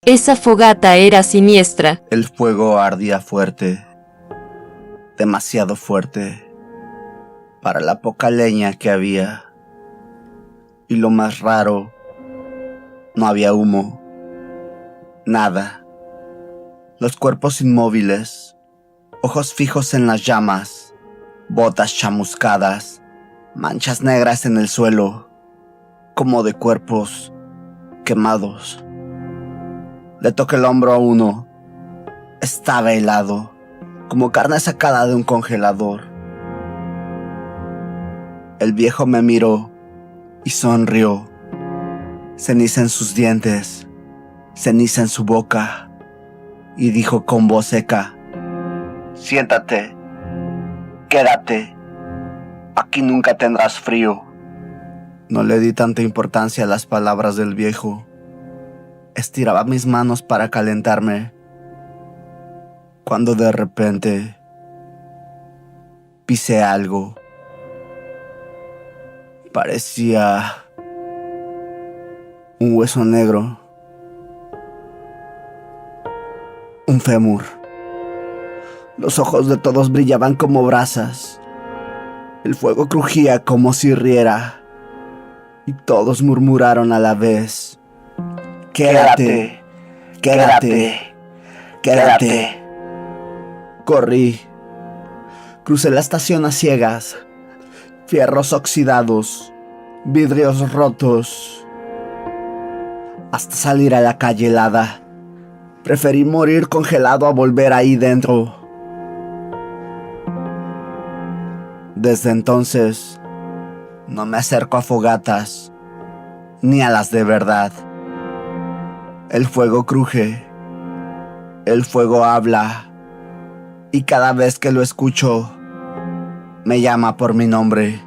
Esa fogata era siniestra. El fuego ardía fuerte, demasiado fuerte, para la poca leña que había. Y lo más raro, no había humo, nada. Los cuerpos inmóviles, ojos fijos en las llamas, botas chamuscadas, manchas negras en el suelo, como de cuerpos quemados. Le toqué el hombro a uno. Estaba helado, como carne sacada de un congelador. El viejo me miró y sonrió. Ceniza en sus dientes, ceniza en su boca, y dijo con voz seca: siéntate, quédate, aquí nunca tendrás frío. No le di tanta importancia a las palabras del viejo. Estiraba mis manos para calentarme, cuando de repente pisé algo. Parecía un hueso negro, un fémur. Los ojos de todos brillaban como brasas. El fuego crujía como si riera, y todos murmuraron a la vez: quédate, quédate, quédate. Corrí, crucé la estación a ciegas, fierros oxidados, vidrios rotos, hasta salir a la calle helada. Preferí morir congelado a volver ahí dentro. Desde entonces, no me acerco a fogatas, ni a las de verdad. El fuego cruje, el fuego habla, y cada vez que lo escucho, me llama por mi nombre.